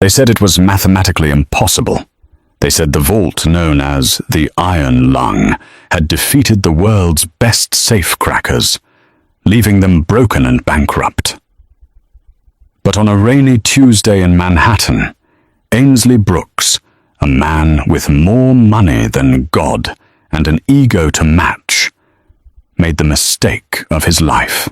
They said it was mathematically impossible. They said the vault known as the Iron Lung had defeated the world's best safecrackers, leaving them broken and bankrupt. But on a rainy Tuesday in Manhattan, Ainsley Brooks, a man with more money than God and an ego to match, made the mistake of his life.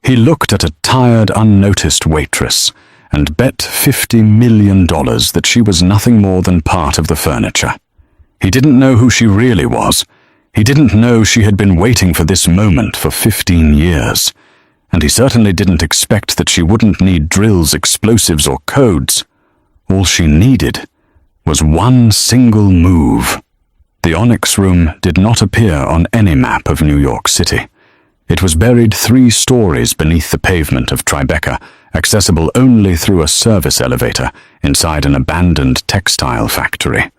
He looked at a tired, unnoticed waitress and bet $50 million that she was nothing more than part of the furniture. He didn't know who she really was. He didn't know she had been waiting for this moment for 15 years. And he certainly didn't expect that she wouldn't need drills, explosives, or codes. All she needed was one single move. The Onyx Room did not appear on any map of New York City. It was buried 3 stories beneath the pavement of Tribeca, accessible only through a service elevator inside an abandoned textile factory.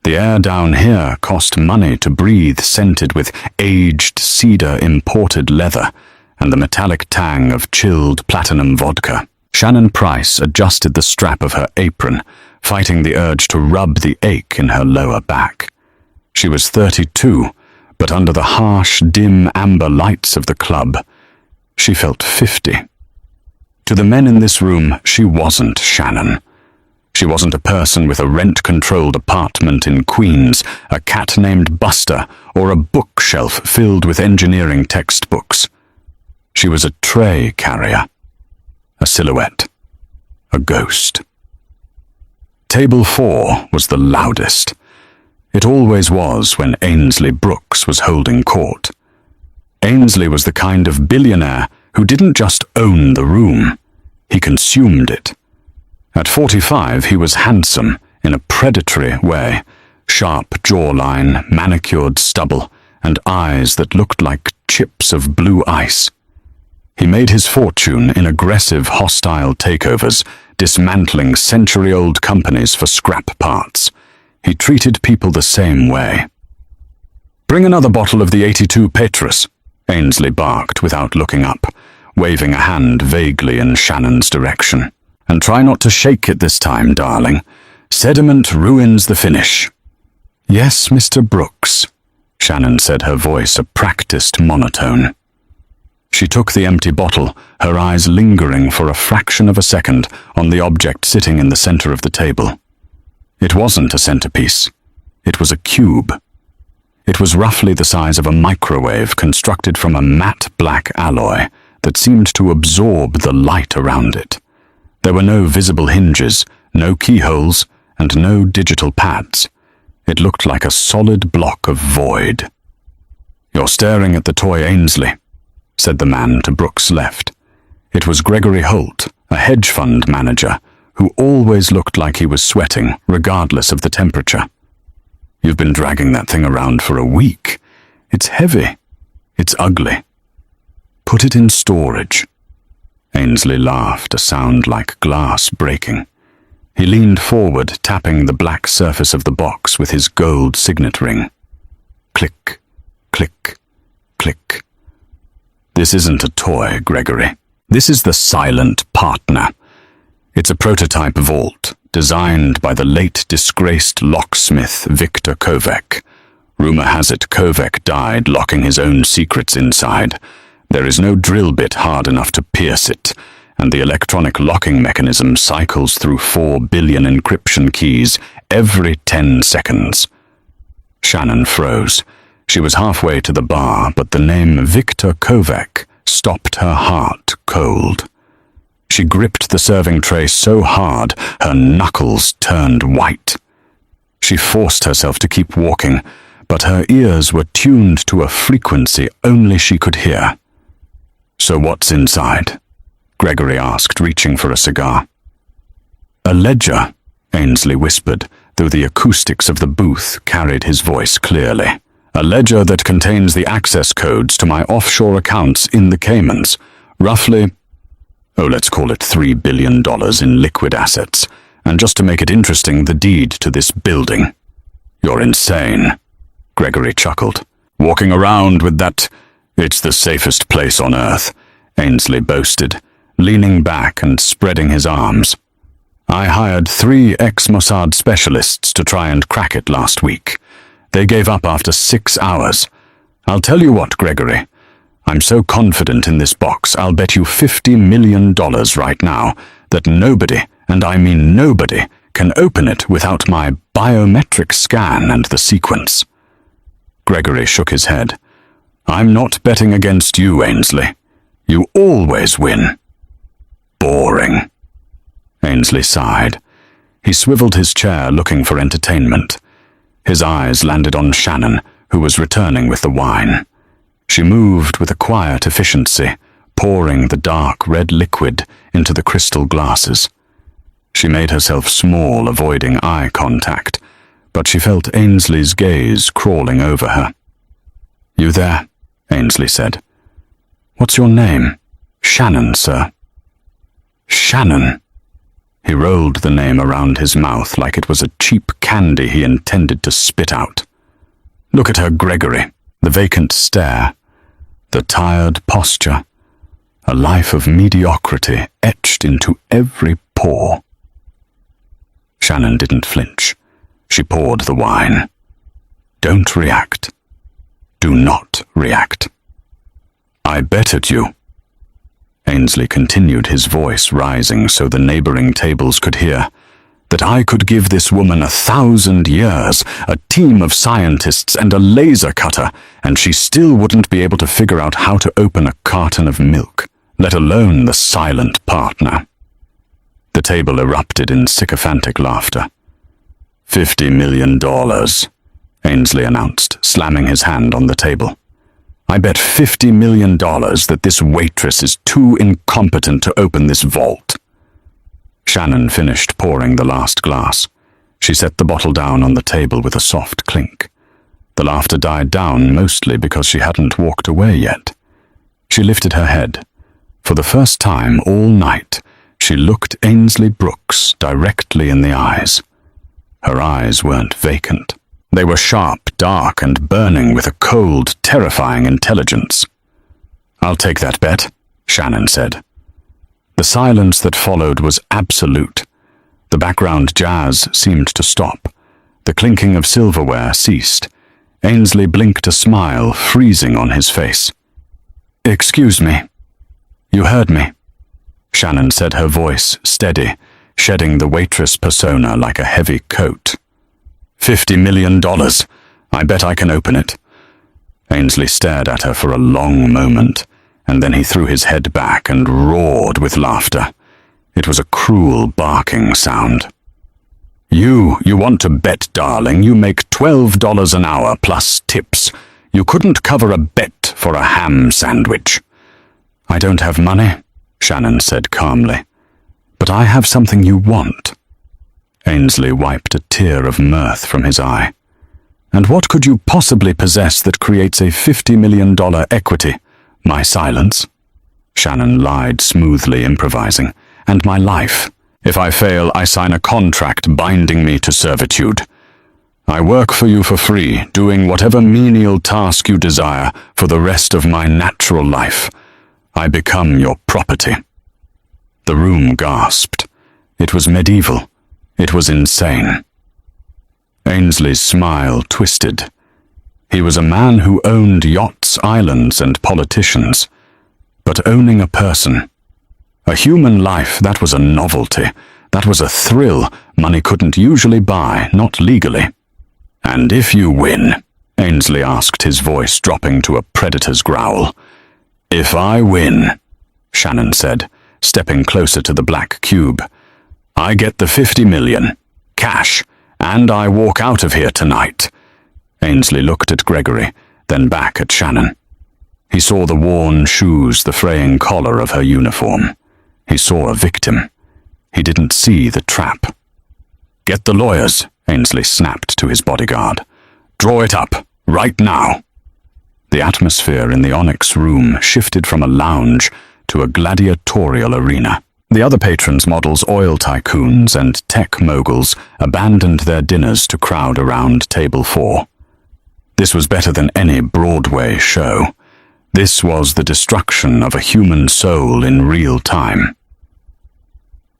The air down here cost money to breathe, scented with aged cedar imported leather and the metallic tang of chilled platinum vodka. Shannon Price adjusted the strap of her apron, fighting the urge to rub the ache in her lower back. She was 32, but under the harsh, dim amber lights of the club, she felt 50. To the men in this room, she wasn't Shannon. She wasn't a person with a rent-controlled apartment in Queens, a cat named Buster, or a bookshelf filled with engineering textbooks. She was a tray carrier, a silhouette, a ghost. Table 4 was the loudest. It always was when Ainsley Brooks was holding court. Ainsley was the kind of billionaire who didn't just own the room, he consumed it. At 45, he was handsome in a predatory way, sharp jawline, manicured stubble, and eyes that looked like chips of blue ice. He made his fortune in aggressive, hostile takeovers, dismantling century-old companies for scrap parts. He treated people the same way. "Bring another bottle of the 82 Waitress," Ainsley barked without looking up, waving a hand vaguely in Shannon's direction. "And try not to shake it this time, darling. Sediment ruins the finish." "Yes, Mr. Brooks," Shannon said, her voice a practiced monotone. She took the empty bottle, her eyes lingering for a fraction of a second on the object sitting in the center of the table. It wasn't a centerpiece. It was a cube. It was roughly the size of a microwave constructed from a matte black alloy that seemed to absorb the light around it. There were no visible hinges, no keyholes, and no digital pads. It looked like a solid block of void. "You're staring at the toy Ainsley," said the man to Brooks' left. It was Gregory Holt, a hedge fund manager, who always looked like he was sweating, regardless of the temperature. "You've been dragging that thing around for a week. It's heavy. It's ugly. Put it in storage." Ainsley laughed, a sound like glass breaking. He leaned forward, tapping the black surface of the box with his gold signet ring. Click, click, click. "This isn't a toy, Gregory. This is the silent partner. It's a prototype vault, designed by the late disgraced locksmith Victor Kovec. Rumor has it Kovec died locking his own secrets inside. There is no drill bit hard enough to pierce it, and the electronic locking mechanism cycles through 4 billion encryption keys every 10 seconds. Shannon froze. She was halfway to the bar, but the name Victor Kovec stopped her heart cold. She gripped the serving tray so hard her knuckles turned white. She forced herself to keep walking, but her ears were tuned to a frequency only she could hear. "So what's inside?" Gregory asked, reaching for a cigar. "A ledger," Ainsley whispered, though the acoustics of the booth carried his voice clearly. "A ledger that contains the access codes to my offshore accounts in the Caymans. Roughly, let's call it $3 billion in liquid assets. And just to make it interesting, the deed to this building." "You're insane," Gregory chuckled. "Walking around with that... It's the safest place on Earth," Ainsley boasted, leaning back and spreading his arms. I hired 3 ex-Mossad specialists to try and crack it last week. They gave up after 6 hours. I'll tell you what, Gregory. I'm so confident in this box, I'll bet you $50 million right now that nobody, and I mean nobody, can open it without my biometric scan and the sequence. Gregory shook his head. I'm not betting against you, Ainsley. You always win. Boring. Ainsley sighed. He swiveled his chair looking for entertainment. His eyes landed on Shannon, who was returning with the wine. She moved with a quiet efficiency, pouring the dark red liquid into the crystal glasses. She made herself small, avoiding eye contact, but she felt Ainsley's gaze crawling over her. You there? Ainsley said. What's your name? Shannon, sir. Shannon. He rolled the name around his mouth like it was a cheap candy he intended to spit out. Look at her, Gregory. The vacant stare. The tired posture. A life of mediocrity etched into every pore. Shannon didn't flinch. She poured the wine. Don't react. Do not react. I betted you. Ainsley continued, his voice rising so the neighboring tables could hear, that I could give this woman 1,000 years, a team of scientists and a laser cutter, and she still wouldn't be able to figure out how to open a carton of milk, let alone the silent partner. The table erupted in sycophantic laughter. $50 million, Ainsley announced, slamming his hand on the table. I bet $50 million that this waitress is too incompetent to open this vault. Shannon finished pouring the last glass. She set the bottle down on the table with a soft clink. The laughter died down mostly because she hadn't walked away yet. She lifted her head. For the first time all night, she looked Ainsley Brooks directly in the eyes. Her eyes weren't vacant. They were sharp, dark, and burning with a cold, terrifying intelligence. I'll take that bet, Shannon said. The silence that followed was absolute. The background jazz seemed to stop. The clinking of silverware ceased. Ainsley blinked a smile, freezing on his face. Excuse me. You heard me, Shannon said, her voice steady, shedding the waitress persona like a heavy coat. $50 million. I bet I can open it. Ainsley stared at her for a long moment, and then he threw his head back and roared with laughter. It was a cruel barking sound. You want to bet, darling. You make $12 an hour plus tips. You couldn't cover a bet for a ham sandwich. I don't have money, Shannon said calmly. But I have something you want. Ainsley wiped a tear of mirth from his eye. And what could you possibly possess that creates a $50 million equity? My silence? Shannon lied smoothly, improvising. And my life. If I fail, I sign a contract binding me to servitude. I work for you for free, doing whatever menial task you desire for the rest of my natural life. I become your property. The room gasped. It was medieval. It was insane. Ainsley's smile twisted. He was a man who owned yachts, islands, and politicians. But owning a person, a human life, that was a novelty. That was a thrill money couldn't usually buy, not legally. And if you win, Ainsley asked, his voice dropping to a predator's growl. If I win, Shannon said, stepping closer to the black cube, I get the $50 million, cash, and I walk out of here tonight. Ainsley looked at Gregory, then back at Shannon. He saw the worn shoes, the fraying collar of her uniform. He saw a victim. He didn't see the trap. Get the lawyers, Ainsley snapped to his bodyguard. Draw it up, right now. The atmosphere in the onyx room shifted from a lounge to a gladiatorial arena. The other patrons, models, oil tycoons, and tech moguls, abandoned their dinners to crowd around table 4. This was better than any Broadway show. This was the destruction of a human soul in real time.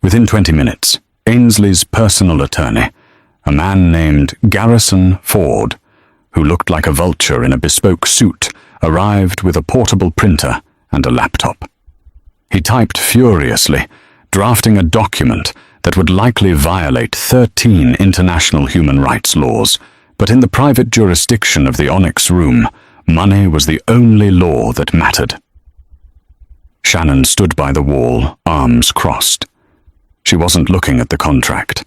Within 20 minutes, Ainsley's personal attorney, a man named Garrison Ford, who looked like a vulture in a bespoke suit, arrived with a portable printer and a laptop. He typed furiously, drafting a document that would likely violate 13 international human rights laws, but in the private jurisdiction of the Onyx Room, money was the only law that mattered. Shannon stood by the wall, arms crossed. She wasn't looking at the contract.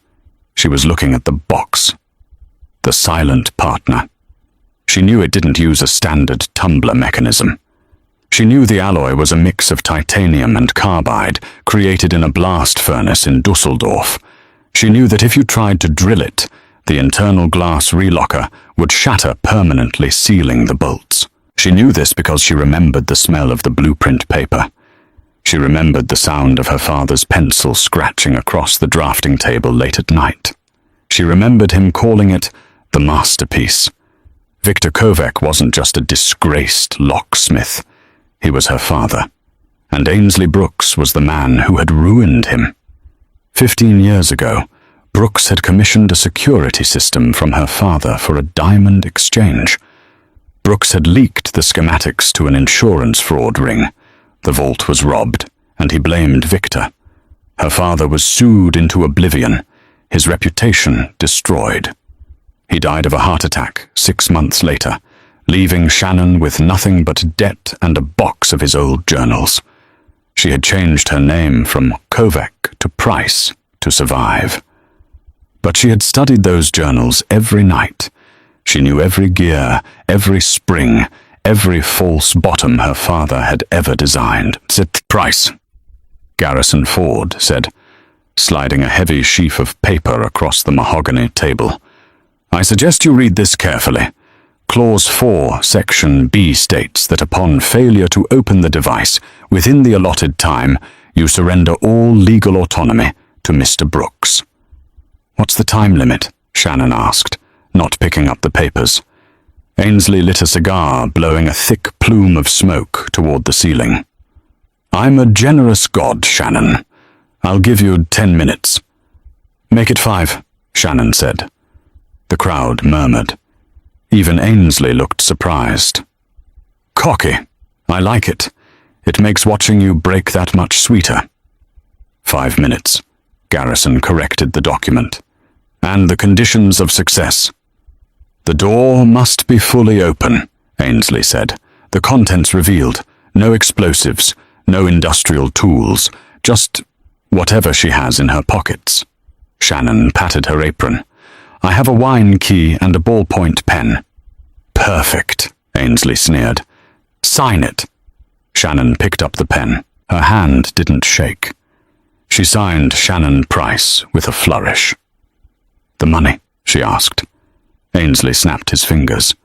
She was looking at the box. The silent partner. She knew it didn't use a standard tumbler mechanism. She knew the alloy was a mix of titanium and carbide, created in a blast furnace in Dusseldorf. She knew that if you tried to drill it, the internal glass relocker would shatter, permanently sealing the bolts. She knew this because she remembered the smell of the blueprint paper. She remembered the sound of her father's pencil scratching across the drafting table late at night. She remembered him calling it the masterpiece. Victor Kovac wasn't just a disgraced locksmith. He was her father, and Ainsley Brooks was the man who had ruined him. 15 years ago, Brooks had commissioned a security system from her father for a diamond exchange. Brooks had leaked the schematics to an insurance fraud ring. The vault was robbed, and he blamed Victor. Her father was sued into oblivion, his reputation destroyed. He died of a heart attack 6 months later, leaving Shannon with nothing but debt and a box of his old journals. She had changed her name from Kovac to Price to survive. But she had studied those journals every night. She knew every gear, every spring, every false bottom her father had ever designed. "Sit, Price," Garrison Ford said, sliding a heavy sheaf of paper across the mahogany table. "I suggest you read this carefully. Clause 4, Section B states that upon failure to open the device within the allotted time, you surrender all legal autonomy to Mr. Brooks." "What's the time limit?" Shannon asked, not picking up the papers. Ainsley lit a cigar, blowing a thick plume of smoke toward the ceiling. "I'm a generous god, Shannon. I'll give you 10 minutes. "Make it 5, Shannon said. The crowd murmured. Even Ainsley looked surprised. "Cocky. I like it. It makes watching you break that much sweeter." 5 minutes, Garrison corrected the document. "And the conditions of success." "The door must be fully open," Ainsley said. "The contents revealed. No explosives, no industrial tools, just whatever she has in her pockets." Shannon patted her apron. "I have a wine key and a ballpoint pen." "Perfect," Ainsley sneered. "Sign it." Shannon picked up the pen. Her hand didn't shake. She signed Shannon Price with a flourish. "The money?" she asked. Ainsley snapped his fingers.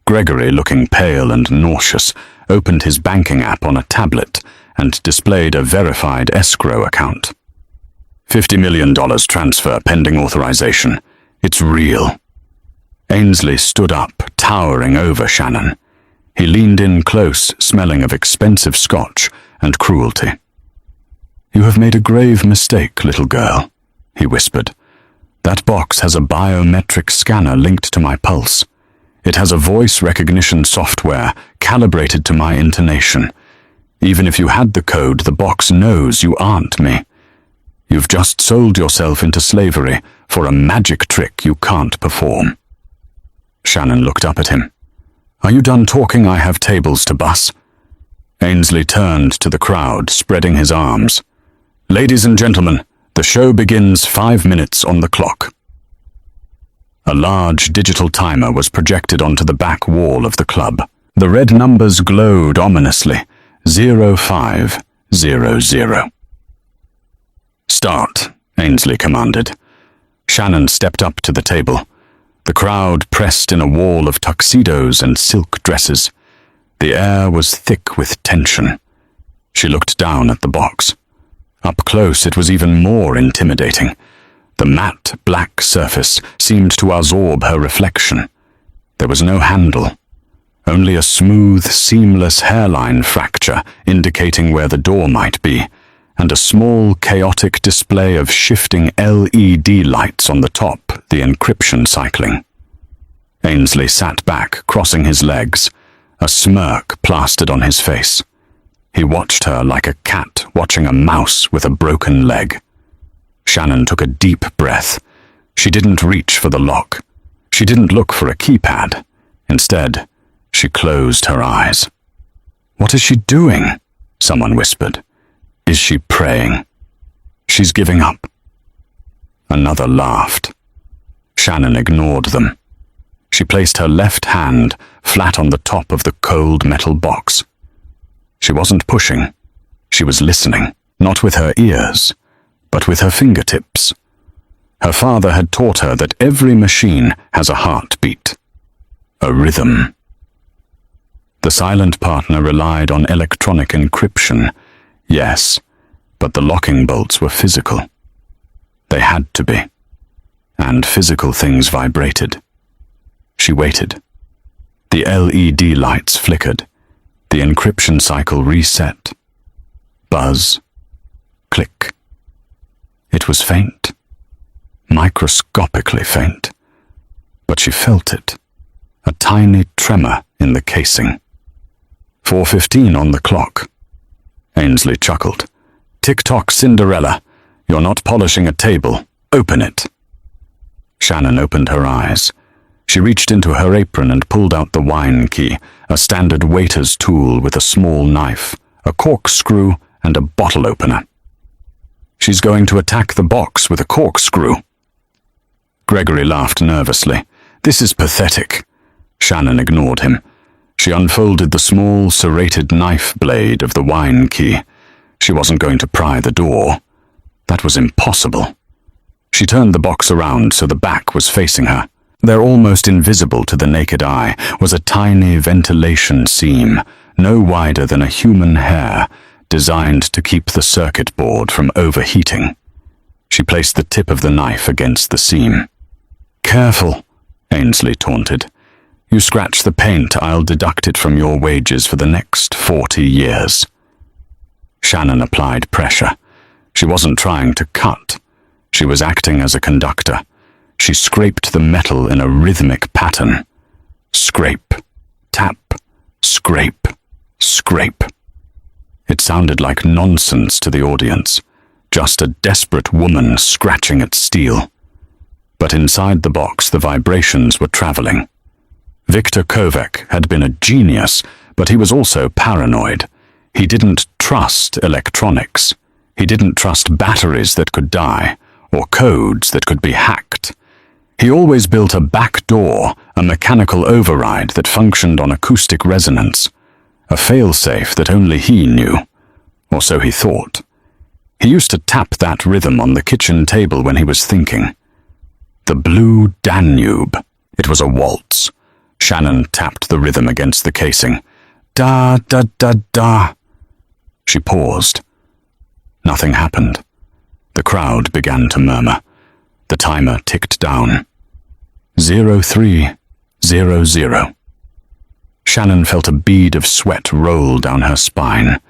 Gregory, looking pale and nauseous, opened his banking app on a tablet and displayed a verified escrow account. $50 million transfer pending authorization. It's real." Ainsley stood up, towering over Shannon. He leaned in close, smelling of expensive scotch and cruelty. "You have made a grave mistake, little girl," he whispered. "That box has a biometric scanner linked to my pulse. It has a voice recognition software calibrated to my intonation. Even if you had the code, the box knows you aren't me. You've just sold yourself into slavery for a magic trick you can't perform." Shannon looked up at him. "Are you done talking? I have tables to bus." Ainsley turned to the crowd, spreading his arms. "Ladies and gentlemen, the show begins 5 minutes on the clock." A large digital timer was projected onto the back wall of the club. The red numbers glowed ominously. 0500. "Start," Ainsley commanded. Shannon stepped up to the table. The crowd pressed in a wall of tuxedos and silk dresses. The air was thick with tension. She looked down at the box. Up close, it was even more intimidating. The matte black surface seemed to absorb her reflection. There was no handle, only a smooth, seamless hairline fracture indicating where the door might be, and a small, chaotic display of shifting LED lights on the top, the encryption cycling. Ainsley sat back, crossing his legs, a smirk plastered on his face. He watched her like a cat watching a mouse with a broken leg. Shannon took a deep breath. She didn't reach for the lock. She didn't look for a keypad. Instead, she closed her eyes. "What is she doing?" someone whispered. "Is she praying?" "She's giving up." Another laughed. Shannon ignored them. She placed her left hand flat on the top of the cold metal box. She wasn't pushing. She was listening, not with her ears, but with her fingertips. Her father had taught her that every machine has a heartbeat, a rhythm. The silent partner relied on electronic encryption, yes, but the locking bolts were physical. They had to be, and physical things vibrated. She waited. The LED lights flickered. The encryption cycle reset. Buzz. Click. It was faint. Microscopically faint. But she felt it. A tiny tremor in the casing. 4:15 on the clock. Ainsley chuckled. "Tick-tock, Cinderella. You're not polishing a table. Open it." Shannon opened her eyes. She reached into her apron and pulled out the wine key, a standard waiter's tool with a small knife, a corkscrew, and a bottle opener. "She's going to attack the box with a corkscrew." Gregory laughed nervously. "This is pathetic." Shannon ignored him. She unfolded the small, serrated knife blade of the wine key. She wasn't going to pry the door. That was impossible. She turned the box around so the back was facing her. There, almost invisible to the naked eye, was a tiny ventilation seam, no wider than a human hair, designed to keep the circuit board from overheating. She placed the tip of the knife against the seam. "Careful," Ainsley taunted. "You scratch the paint, I'll deduct it from your wages for the next 40 years. Shannon applied pressure. She wasn't trying to cut. She was acting as a conductor. She scraped the metal in a rhythmic pattern. Scrape, tap, scrape, scrape. It sounded like nonsense to the audience, just a desperate woman scratching at steel. But inside the box, the vibrations were traveling. Viktor Kovac had been a genius, but he was also paranoid. He didn't trust electronics. He didn't trust batteries that could die, or codes that could be hacked. He always built a back door, a mechanical override that functioned on acoustic resonance, a failsafe that only he knew, or so he thought. He used to tap that rhythm on the kitchen table when he was thinking. The Blue Danube. It was a waltz. Shannon tapped the rhythm against the casing. Da, da, da, da. She paused. Nothing happened. The crowd began to murmur. The timer ticked down. 0300. Shannon felt a bead of sweat roll down her spine.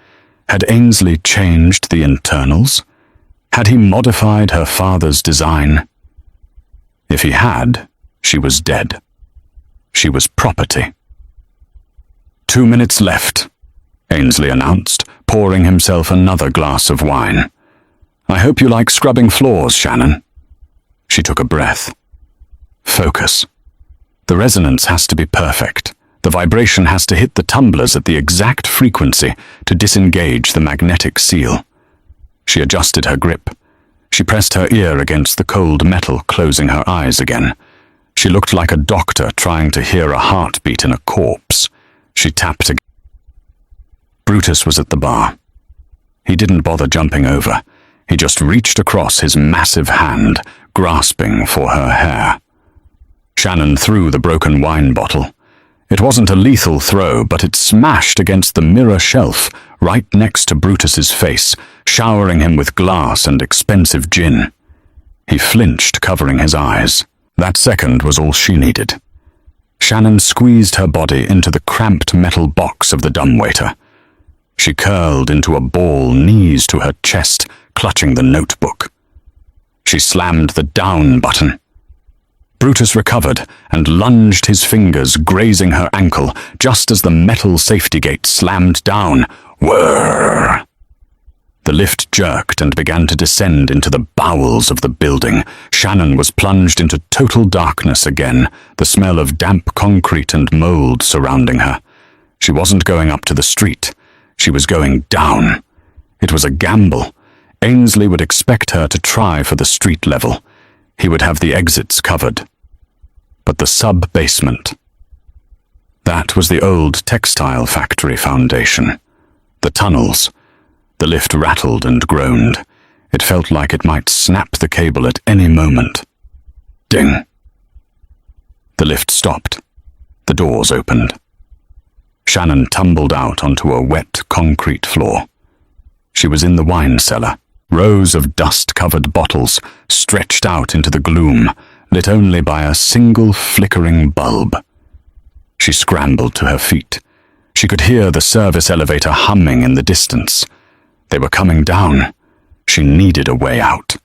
Had Ainsley changed the internals? Had he modified her father's design? If he had, she was dead. She was property. 2 minutes left, Ainsley announced, pouring himself another glass of wine. I hope you like scrubbing floors, Shannon. She took a breath. Focus. The resonance has to be perfect. The vibration has to hit the tumblers at the exact frequency to disengage the magnetic seal. She adjusted her grip. She pressed her ear against the cold metal, closing her eyes again. She looked like a doctor trying to hear a heartbeat in a corpse. She tapped again. Brutus was at the bar. He didn't bother jumping over. He just reached across his massive hand, grasping for her hair. Shannon threw the broken wine bottle. It wasn't a lethal throw, but it smashed against the mirror shelf right next to Brutus's face, showering him with glass and expensive gin. He flinched, covering his eyes. That second was all she needed. Shannon squeezed her body into the cramped metal box of the dumbwaiter. She curled into a ball, knees to her chest, clutching the notebook. She slammed the down button. Brutus recovered and lunged his fingers, grazing her ankle, just as the metal safety gate slammed down. Whirr! The lift jerked and began to descend into the bowels of the building. Shannon was plunged into total darkness again, the smell of damp concrete and mold surrounding her. She wasn't going up to the street. She was going down. It was a gamble. Ainsley would expect her to try for the street level. He would have the exits covered. But the sub-basement. That was the old textile factory foundation. The tunnels. The lift rattled and groaned. It felt like it might snap the cable at any moment. Ding. The lift stopped. The doors opened. Shannon tumbled out onto a wet concrete floor. She was in the wine cellar. Rows of dust-covered bottles stretched out into the gloom, lit only by a single flickering bulb. She scrambled to her feet. She could hear the service elevator humming in the distance. They were coming down. She needed a way out.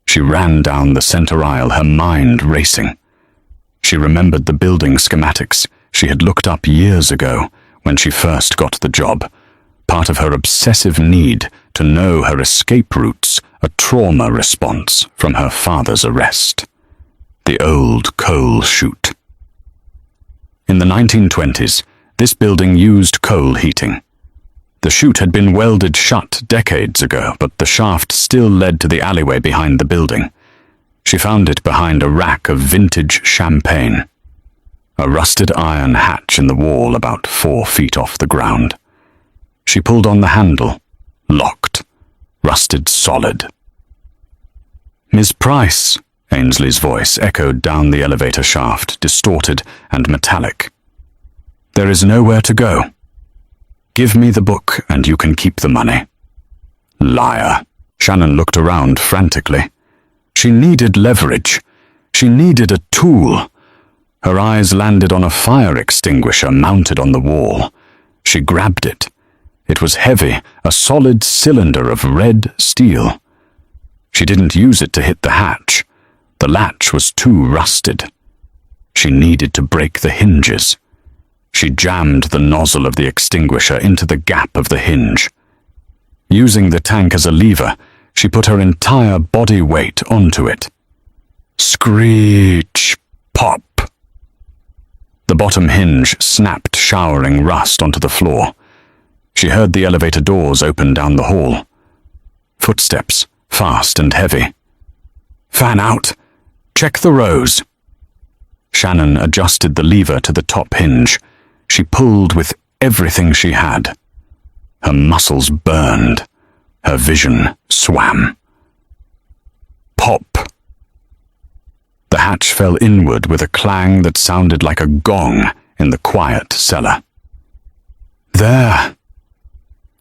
She ran down the center aisle, her mind racing. She remembered the building schematics she had looked up years ago when she first got the job, part of her obsessive need to know her escape routes, a trauma response from her father's arrest. The old coal chute. In the 1920s, this building used coal heating. The chute had been welded shut decades ago, but the shaft still led to the alleyway behind the building. She found it behind a rack of vintage champagne. A rusted iron hatch in the wall about 4 feet off the ground. She pulled on the handle. Locked. Rusted solid. "Miss Price," Ainsley's voice echoed down the elevator shaft, distorted and metallic. "There is nowhere to go. Give me the book and you can keep the money." Liar. Shannon looked around frantically. She needed leverage. She needed a tool. Her eyes landed on a fire extinguisher mounted on the wall. She grabbed it. It was heavy, a solid cylinder of red steel. She didn't use it to hit the hatch. The latch was too rusted. She needed to break the hinges. She jammed the nozzle of the extinguisher into the gap of the hinge. Using the tank as a lever, she put her entire body weight onto it. Screech! Pop! The bottom hinge snapped, showering rust onto the floor. She heard the elevator doors open down the hall. Footsteps, fast and heavy. "Fan out! Check the rows!" Shannon adjusted the lever to the top hinge. She pulled with everything she had. Her muscles burned. Her vision swam. Pop! The hatch fell inward with a clang that sounded like a gong in the quiet cellar. There!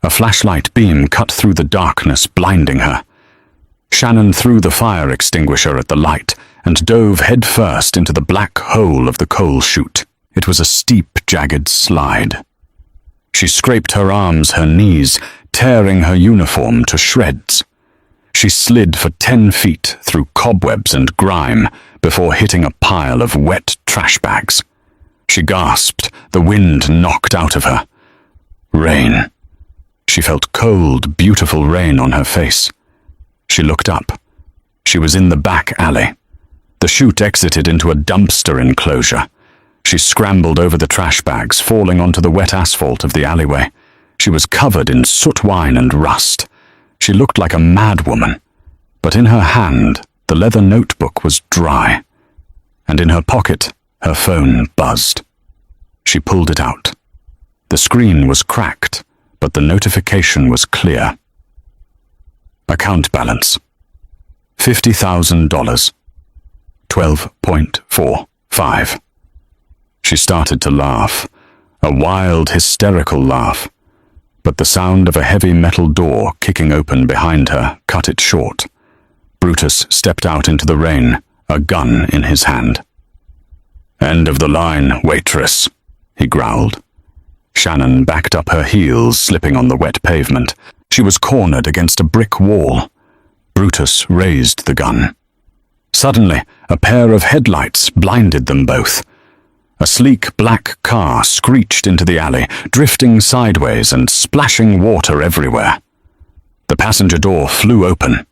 A flashlight beam cut through the darkness, blinding her. Shannon threw the fire extinguisher at the light and dove headfirst into the black hole of the coal chute. It was a steep, jagged slide. She scraped her arms, her knees, tearing her uniform to shreds. She slid for 10 feet through cobwebs and grime before hitting a pile of wet trash bags. She gasped, the wind knocked out of her. Rain. She felt cold, beautiful rain on her face. She looked up. She was in the back alley. The chute exited into a dumpster enclosure. She scrambled over the trash bags, falling onto the wet asphalt of the alleyway. She was covered in soot wine and rust. She looked like a madwoman, but in her hand, the leather notebook was dry, and in her pocket, her phone buzzed. She pulled it out. The screen was cracked, but the notification was clear. Account balance: $50,000. 12.45. She started to laugh, a wild, hysterical laugh, but the sound of a heavy metal door kicking open behind her cut it short. Brutus stepped out into the rain, a gun in his hand. "End of the line, waitress," he growled. Shannon backed up her heels, slipping on the wet pavement. She was cornered against a brick wall. Brutus raised the gun. Suddenly, a pair of headlights blinded them both. A sleek black car screeched into the alley, drifting sideways and splashing water everywhere. The passenger door flew open.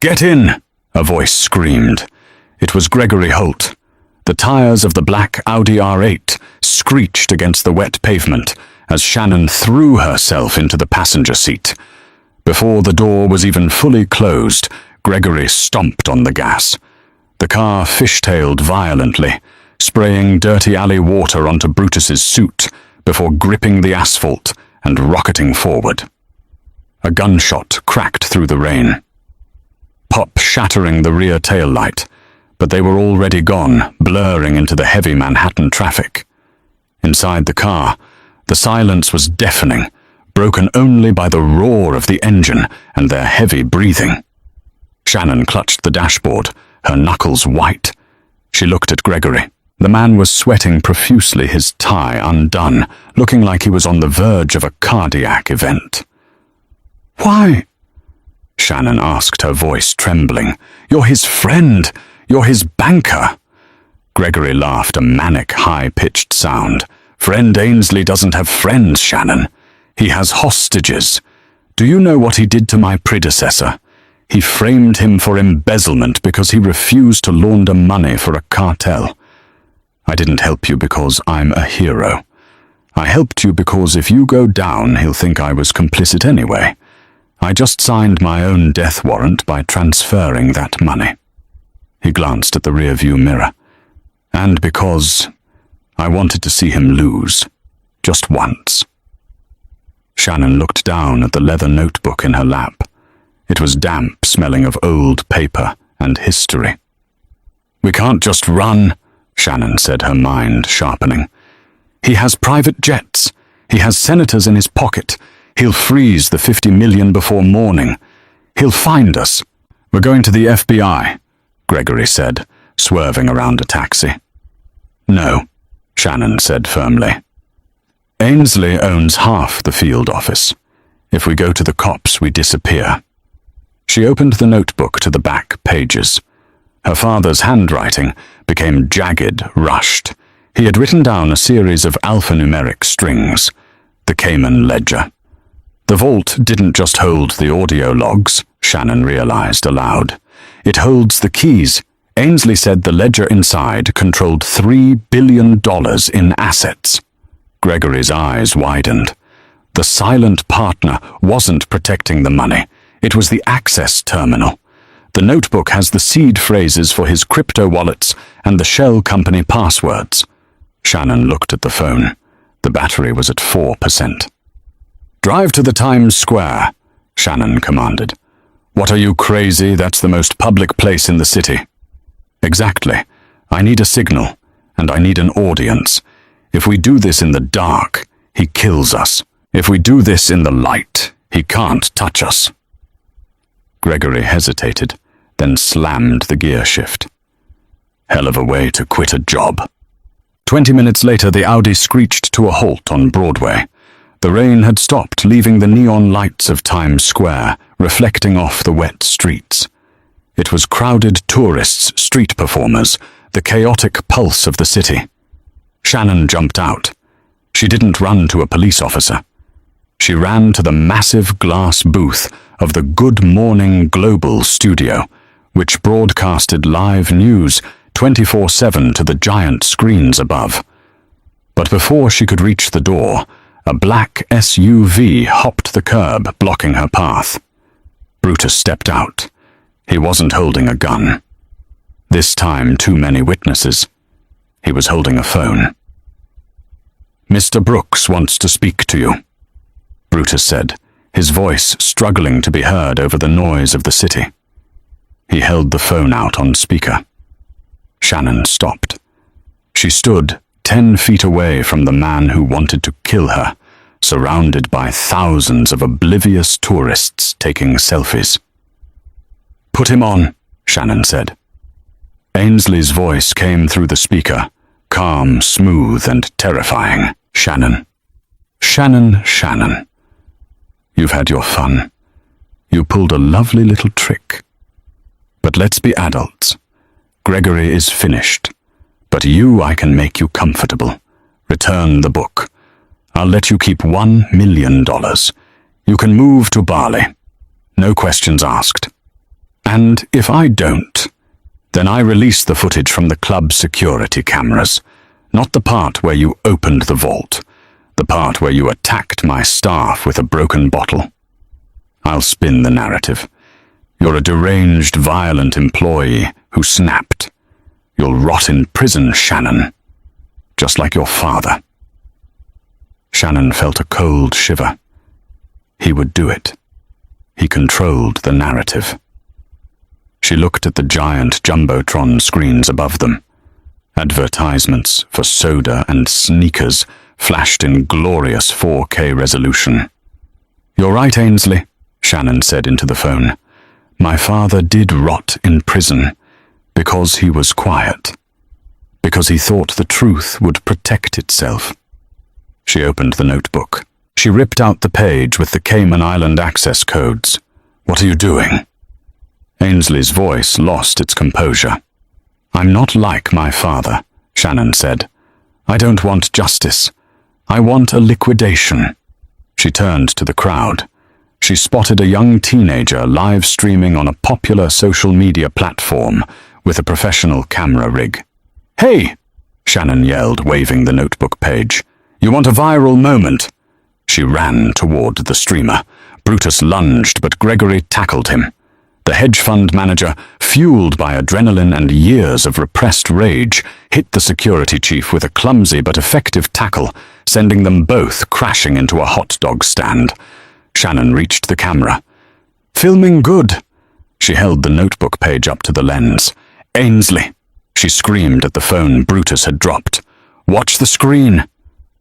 "Get in!" a voice screamed. It was Gregory Holt. The tires of the black Audi R8 screeched against the wet pavement as Shannon threw herself into the passenger seat. Before the door was even fully closed, Gregory stomped on the gas. The car fishtailed violently, spraying dirty alley water onto Brutus's suit before gripping the asphalt and rocketing forward. A gunshot cracked through the rain, pop shattering the rear tail light, but they were already gone, blurring into the heavy Manhattan traffic. Inside the car, the silence was deafening, broken only by the roar of the engine and their heavy breathing. Shannon clutched the dashboard, her knuckles white. She looked at Gregory. The man was sweating profusely, his tie undone, looking like he was on the verge of a cardiac event. "Why?" Shannon asked, her voice trembling. "You're his friend. You're his banker." Gregory laughed, a manic, high-pitched sound. "Friend Ainsley doesn't have friends, Shannon. He has hostages. Do you know what he did to my predecessor? He framed him for embezzlement because he refused to launder money for a cartel. I didn't help you because I'm a hero. I helped you because if you go down, he'll think I was complicit anyway. I just signed my own death warrant by transferring that money." He glanced at the rearview mirror. "And because I wanted to see him lose, just once." Shannon looked down at the leather notebook in her lap. It was damp, smelling of old paper and history. "We can't just run," Shannon said, her mind sharpening. "He has private jets. He has senators in his pocket. He'll freeze the 50 million before morning. He'll find us." "We're going to the FBI," Gregory said, swerving around a taxi. "No," Shannon said firmly. "Ainsley owns half the field office. If we go to the cops, we disappear." She opened the notebook to the back pages. Her father's handwriting became jagged, rushed. He had written down a series of alphanumeric strings, the Cayman ledger. The vault didn't just hold the audio logs, Shannon realized aloud. It holds the keys. Ainsley said the ledger inside controlled $3 billion in assets. Gregory's eyes widened. The silent partner wasn't protecting the money. It was the access terminal. The notebook has the seed phrases for his crypto wallets and the shell company passwords. Shannon looked at the phone. The battery was at 4%. "Drive to the Times Square," Shannon commanded. "What are you, crazy? That's the most public place in the city." "Exactly. I need a signal, and I need an audience. If we do this in the dark, he kills us. If we do this in the light, he can't touch us." Gregory hesitated, then slammed the gear shift. Hell of a way to quit a job. 20 minutes later, the Audi screeched to a halt on Broadway. The rain had stopped, leaving the neon lights of Times Square reflecting off the wet streets. It was crowded tourists, street performers, the chaotic pulse of the city. Shannon jumped out. She didn't run to a police officer. She ran to the massive glass booth of the Good Morning Global studio, which broadcasted live news 24/7 to the giant screens above. But before she could reach the door, a black SUV hopped the curb, blocking her path. Brutus stepped out. He wasn't holding a gun. This time, too many witnesses. He was holding a phone. "Mr. Brooks wants to speak to you," Brutus said, his voice struggling to be heard over the noise of the city. He held the phone out on speaker. Shannon stopped. She stood 10 feet away from the man who wanted to kill her, surrounded by thousands of oblivious tourists taking selfies. "Put him on," Shannon said. Ainsley's voice came through the speaker, calm, smooth, and terrifying. "Shannon, Shannon. You've had your fun. You pulled a lovely little trick. But let's be adults. Gregory is finished. But I can make you comfortable. Return the book. I'll let you keep $1 million. You can move to Bali. No questions asked. And if I don't, then I release the footage from the club security cameras. Not the part where you opened the vault. The part where you attacked my staff with a broken bottle. I'll spin the narrative. You're a deranged, violent employee who snapped. You'll rot in prison, Shannon. Just like your father. Shannon felt a cold shiver. He would do it. He controlled the narrative. She looked at the giant jumbotron screens above them. Advertisements for soda and sneakers flashed in glorious 4K resolution. You're right, Ainsley, Shannon said into the phone. My father did rot in prison because he was quiet. Because he thought the truth would protect itself. She opened the notebook. She ripped out the page with the Cayman Island access codes. What are you doing? Ainsley's voice lost its composure. I'm not like my father, Shannon said. I don't want justice. I want a liquidation. She turned to the crowd. She spotted a young teenager live streaming on a popular social media platform with a professional camera rig. Hey! Shannon yelled, waving the notebook page. You want a viral moment? She ran toward the streamer. Brutus lunged, but Gregory tackled him. The hedge fund manager, fueled by adrenaline and years of repressed rage, hit the security chief with a clumsy but effective tackle, sending them both crashing into a hot dog stand. Shannon reached the camera. Filming good. She held the notebook page up to the lens. Ainsley, she screamed at the phone Brutus had dropped. Watch the screen.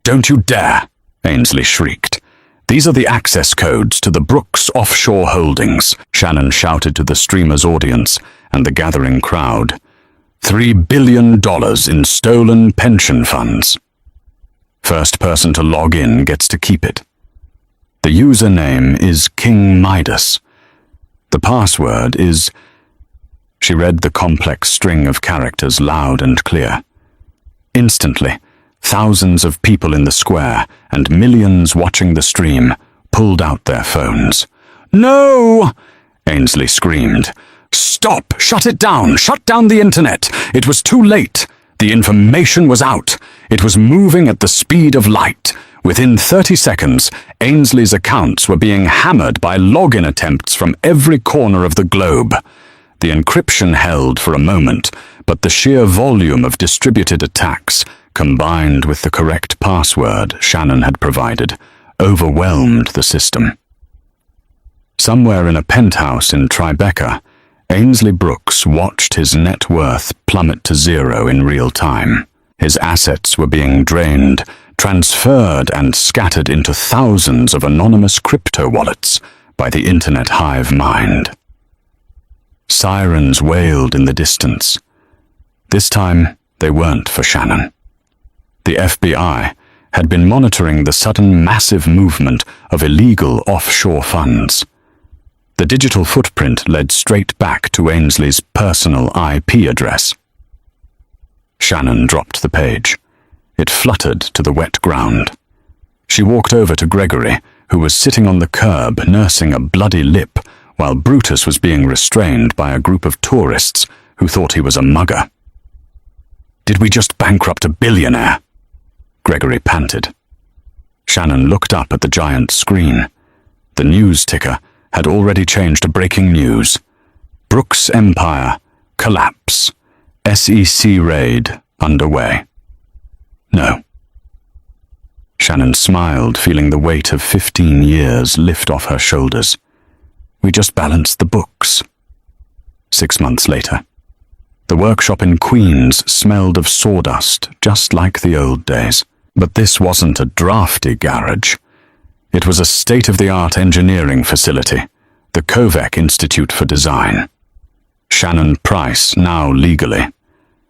Don't you dare, Ainsley shrieked. These are the access codes to the Brooks offshore holdings, Shannon shouted to the streamer's audience and the gathering crowd. $3 billion in stolen pension funds. First person to log in gets to keep it. The username is King Midas. The password is... She read the complex string of characters loud and clear. Instantly, thousands of people in the square and millions watching the stream pulled out their phones. No! Ainsley screamed. Stop! Shut it down! Shut down the internet! It was too late! The information was out! It was moving at the speed of light. Within 30 seconds, Ainsley's accounts were being hammered by login attempts from every corner of the globe. The encryption held for a moment, but the sheer volume of distributed attacks, combined with the correct password Shannon had provided, overwhelmed the system. Somewhere in a penthouse in Tribeca, Ainsley Brooks watched his net worth plummet to zero in real time. His assets were being drained, transferred and scattered into thousands of anonymous crypto wallets by the internet hive mind. Sirens wailed in the distance. This time, they weren't for Shannon. The FBI had been monitoring the sudden massive movement of illegal offshore funds. The digital footprint led straight back to Ainsley's personal IP address. Shannon dropped the page. It fluttered to the wet ground. She walked over to Gregory, who was sitting on the curb nursing a bloody lip while Brutus was being restrained by a group of tourists who thought he was a mugger. Did we just bankrupt a billionaire? Gregory panted. Shannon looked up at the giant screen. The news ticker had already changed to breaking news. Brooks Empire, collapse. SEC raid underway. No. Shannon smiled, feeling the weight of 15 years lift off her shoulders. We just balanced the books. 6 months later. The workshop in Queens smelled of sawdust, just like the old days. But this wasn't a drafty garage. It was a state-of-the-art engineering facility, the Kovac Institute for Design. Shannon Price, now legally.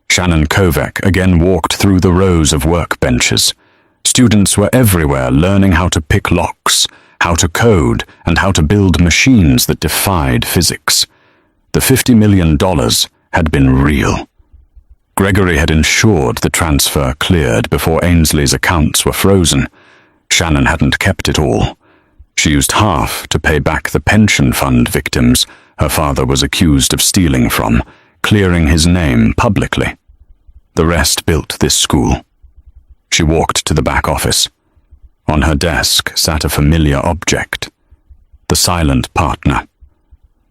Shannon Kovac again walked through the rows of workbenches. Students were everywhere learning how to pick locks, how to code, and how to build machines that defied physics. The $50 million had been real. Gregory had ensured the transfer cleared before Ainsley's accounts were frozen. Shannon hadn't kept it all. She used half to pay back the pension fund victims her father was accused of stealing from, clearing his name publicly. The rest built this school. She walked to the back office. On her desk sat a familiar object, the silent partner.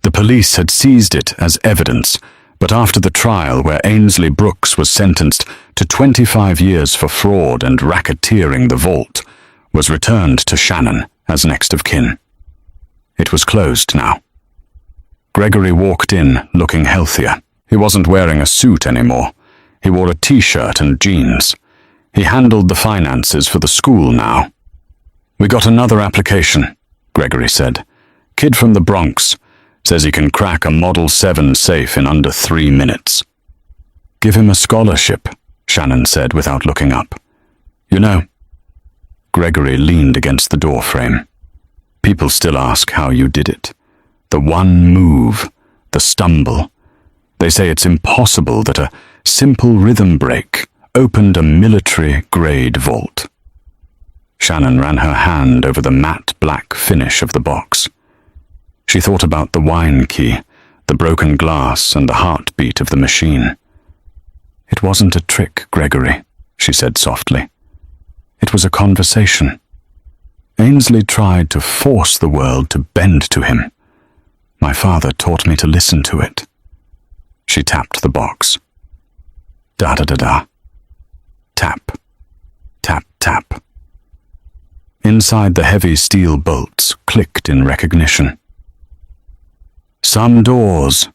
The police had seized it as evidence, but after the trial where Ainsley Brooks was sentenced to 25 years for fraud and racketeering the vault, was returned to Shannon as next of kin. It was closed now. Gregory walked in looking healthier. He wasn't wearing a suit anymore. He wore a t-shirt and jeans. He handled the finances for the school now. "We got another application," Gregory said. "Kid from the Bronx. Says he can crack a Model 7 safe in under 3 minutes. "Give him a scholarship," Shannon said without looking up. "You know," Gregory leaned against the doorframe, "people still ask how you did it. The one move, the stumble. They say it's impossible that a simple rhythm break opened a military-grade vault." Shannon ran her hand over the matte black finish of the box. She thought about the wine key, the broken glass, and the heartbeat of the machine. "It wasn't a trick, Gregory," she said softly. "It was a conversation. Ainsley tried to force the world to bend to him. My father taught me to listen to it." She tapped the box. Da-da-da-da. Tap. Tap, tap. Inside, the heavy steel bolts clicked in recognition. "Some doors,"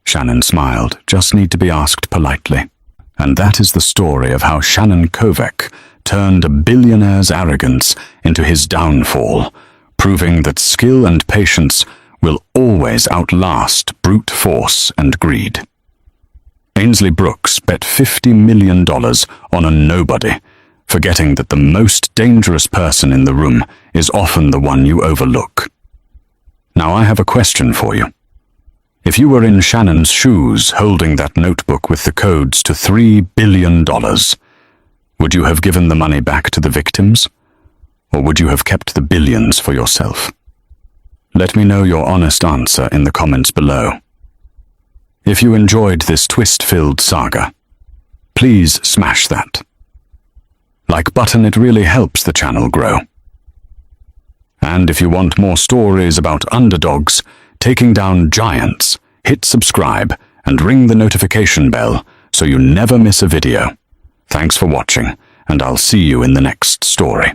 Shannon smiled, "just need to be asked politely." And that is the story of how Shannon Kovac turned a billionaire's arrogance into his downfall, proving that skill and patience will always outlast brute force and greed. Ainsley Brooks bet $50 million on a nobody, forgetting that the most dangerous person in the room is often the one you overlook. Now I have a question for you. If you were in Shannon's shoes holding that notebook with the codes to $3 billion, would you have given the money back to the victims? Or would you have kept the billions for yourself? Let me know your honest answer in the comments below. If you enjoyed this twist-filled saga, please smash that like button. It really helps the channel grow. And if you want more stories about underdogs taking down giants, hit subscribe and ring the notification bell so you never miss a video. Thanks for watching, and I'll see you in the next story.